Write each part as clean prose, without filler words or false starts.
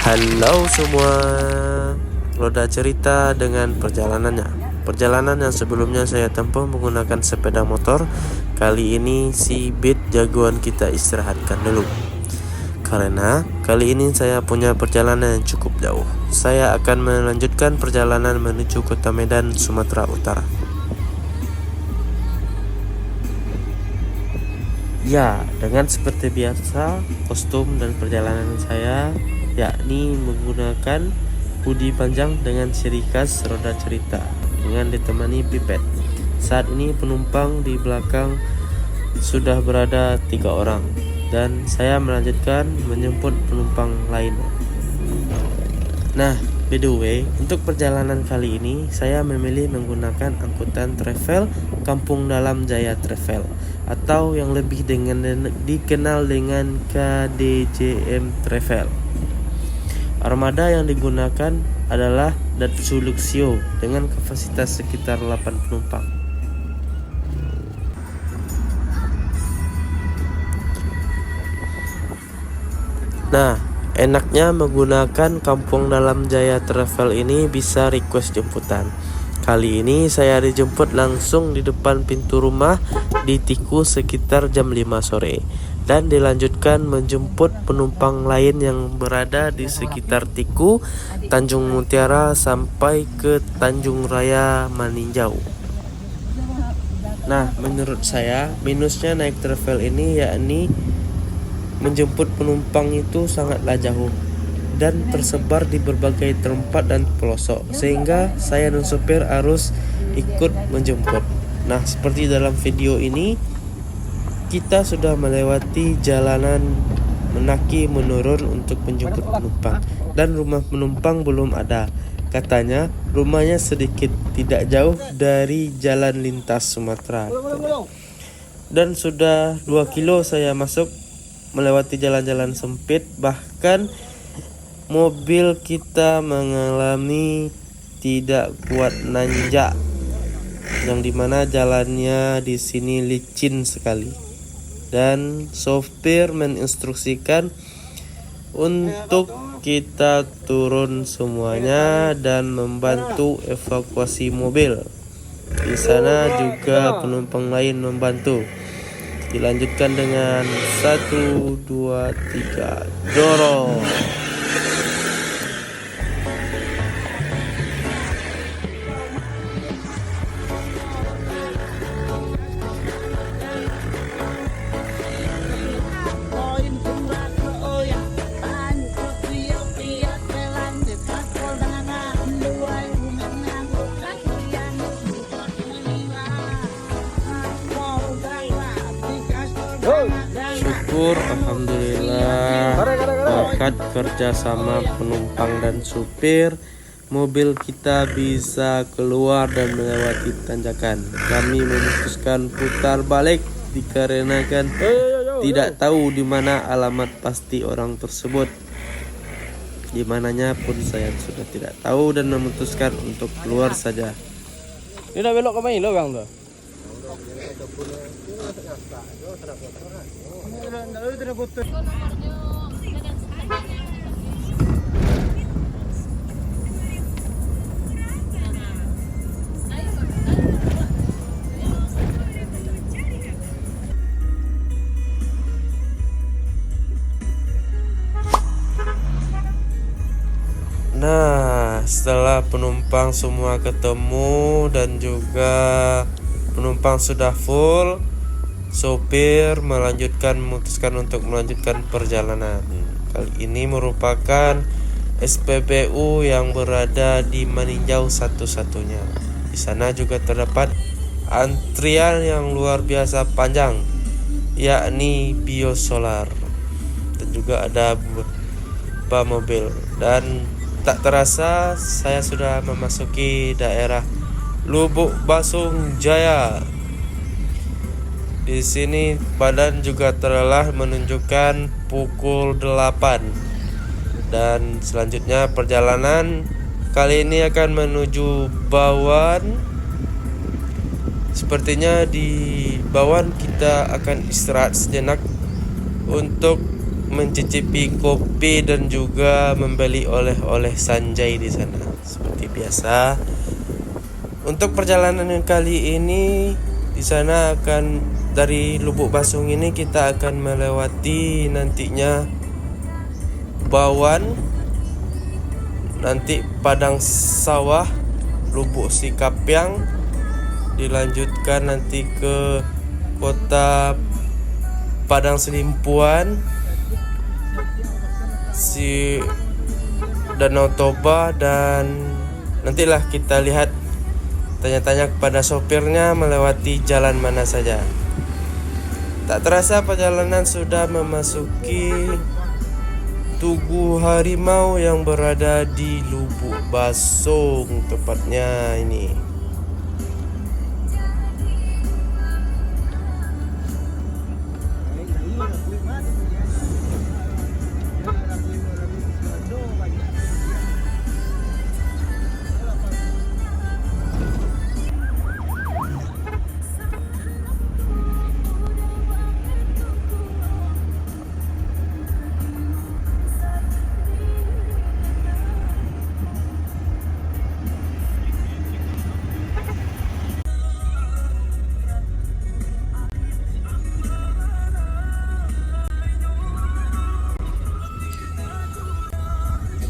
Halo semua, Roda cerita dengan perjalanannya. Perjalanan yang sebelumnya saya tempuh menggunakan sepeda motor. Kali ini si Beat jagoan kita istirahatkan dulu, karena kali ini saya punya perjalanan yang cukup jauh. Saya akan melanjutkan perjalanan menuju kota Medan, Sumatera Utara. Ya, dengan seperti biasa, kostum dan perjalanan saya yakni menggunakan hoodie panjang dengan ciri khas roda cerita dengan ditemani pipet. Saat ini penumpang di belakang sudah berada 3 orang dan saya melanjutkan menjemput penumpang lain. Nah, by the way, untuk perjalanan kali ini saya memilih menggunakan angkutan travel Kampung Dalam Jaya Travel atau yang lebih dikenal dengan KDJM Travel. Armada yang digunakan adalah Daihatsu Luxio dengan kapasitas sekitar 8 penumpang. Nah, enaknya menggunakan Kampung Dalam Jaya Travel ini bisa request jemputan. Kali ini saya dijemput langsung di depan pintu rumah di Tiku sekitar jam 5 sore dan dilanjutkan menjemput penumpang lain yang berada di sekitar Tiku, Tanjung Mutiara sampai ke Tanjung Raya Maninjau. Nah, menurut saya minusnya naik travel ini yakni menjemput penumpang itu sangatlah jauh dan tersebar di berbagai tempat dan pelosok, sehingga saya dan sopir harus ikut menjemput. Nah, seperti dalam video ini, kita sudah melewati jalanan menaki menurun untuk menjemput penumpang dan rumah penumpang belum ada. Katanya rumahnya sedikit tidak jauh dari jalan lintas Sumatera. Dan sudah 2 kilo saya masuk melewati jalan-jalan sempit, bahkan mobil kita mengalami tidak kuat nanjak, yang dimana jalannya di sini licin sekali. Dan sopir menginstruksikan untuk kita turun semuanya dan membantu evakuasi mobil. Di sana juga penumpang lain membantu. Dilanjutkan dengan 1, 2, 3, dorong. Syukur alhamdulillah, berkat kerjasama penumpang dan supir, mobil kita bisa keluar dan melewati tanjakan. Kami memutuskan putar balik dikarenakan tidak tahu di mana alamat pasti orang tersebut. Di mananya pun saya sudah tidak tahu dan memutuskan untuk keluar saja. Dia dah belok ke main lah bang tu. Nah, setelah penumpang semua ketemu dan juga penumpang sudah full, sopir memutuskan untuk melanjutkan perjalanan. Kali ini merupakan SPBU yang berada di Maninjau satu-satunya. Di sana juga terdapat antrian yang luar biasa panjang, yakni biosolar, dan juga ada beberapa mobil. Dan tak terasa saya sudah memasuki daerah Lubuk Basung Jaya. Di sini badan juga telah menunjukkan pukul 8. Dan selanjutnya perjalanan kali ini akan menuju Bawan. Sepertinya di Bawan kita akan istirahat sejenak untuk mencicipi kopi dan juga membeli oleh-oleh Sanjay di sana. Seperti biasa, untuk perjalanan kali ini di sana akan dari Lubuk Basung ini kita akan melewati nantinya Bawan, nanti Padang Sawah, Lubuk Sikapyang, dilanjutkan nanti ke kota Padang Selimpuan, si Danau Toba, dan nantilah kita lihat, tanya-tanya kepada sopirnya melewati jalan mana saja. Tak terasa perjalanan sudah memasuki Tugu Harimau yang berada di Lubuk Basung, tepatnya ini.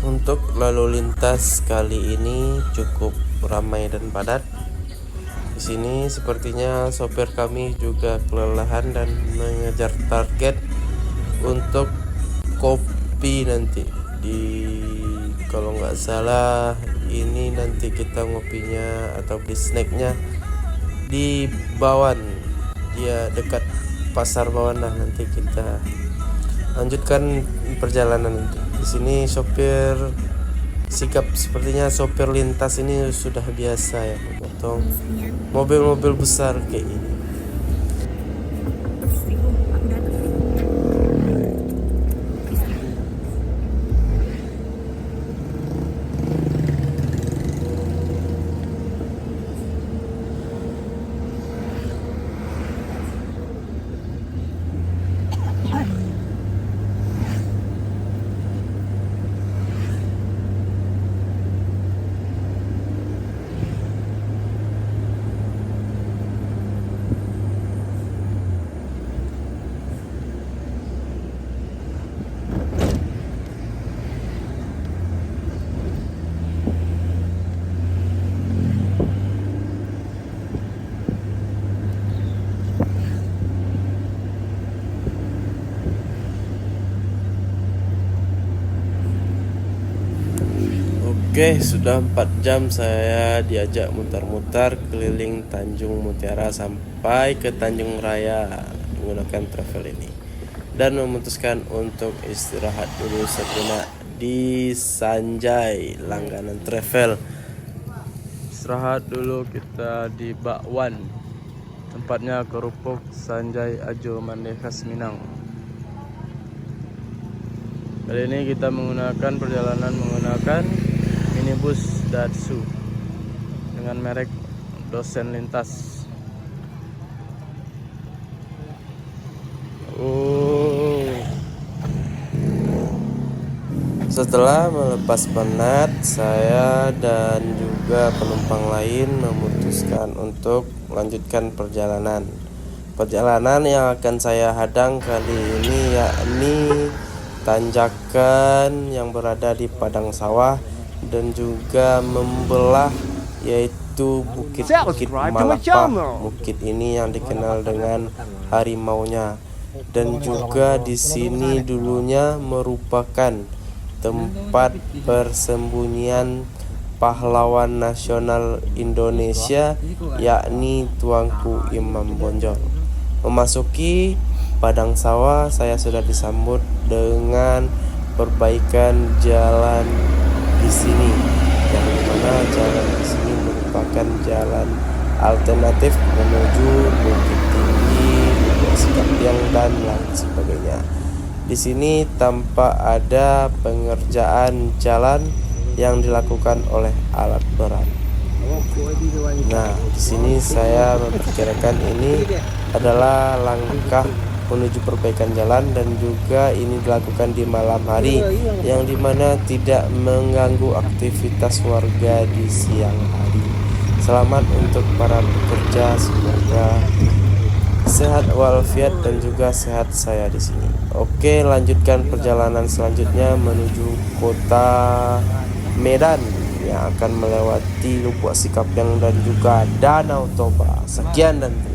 Untuk lalu lintas kali ini cukup ramai dan padat. Di sini sepertinya sopir kami juga kelelahan dan mengejar target untuk kopi nanti. Kalau nggak salah ini nanti kita ngopinya atau beli snacknya di Bawan, dia dekat pasar Bawan lah. Nanti kita lanjutkan perjalanan nanti. Di sini sopir sikap sepertinya sopir lintas ini sudah biasa ya memotong mobil-mobil besar kayak ini. Oke, sudah 4 jam saya diajak mutar-mutar keliling Tanjung Mutiara sampai ke Tanjung Raya menggunakan travel ini, dan memutuskan untuk istirahat dulu sejenak di Sanjay langganan travel. Istirahat dulu kita di Bakwan, tempatnya kerupuk Sanjay Ajo Mande khas Minang. Kali ini kita menggunakan menggunakan minibus Datsu dengan merek Dosen Lintas. Setelah melepas penat, saya dan juga penumpang lain memutuskan untuk melanjutkan perjalanan. Perjalanan yang akan saya hadang kali ini yakni tanjakan yang berada di Padang Sawah dan juga membelah, yaitu Bukit-Bukit Malapa. Bukit ini yang dikenal dengan harimaunya, dan juga di sini dulunya merupakan tempat persembunyian pahlawan nasional Indonesia, yakni Tuanku Imam Bonjol. Memasuki Padang Sawah, saya sudah disambut dengan perbaikan jalan di sini, yang dimana jalan di sini merupakan jalan alternatif menuju Bukit Tinggi, Lubuk Sikapyang, dan lain sebagainya. Di sini tampak ada pengerjaan jalan yang dilakukan oleh alat berat. Nah, di sini saya memperkirakan ini adalah langkah menuju perbaikan jalan, dan juga ini dilakukan di malam hari yang dimana tidak mengganggu aktivitas warga di siang hari. Selamat untuk para pekerja, semoga sehat walafiat dan juga sehat saya di sini. Oke, lanjutkan perjalanan selanjutnya menuju kota Medan yang akan melewati Lubuk Sikapyang dan juga Danau Toba. Sekian dan terima kasih.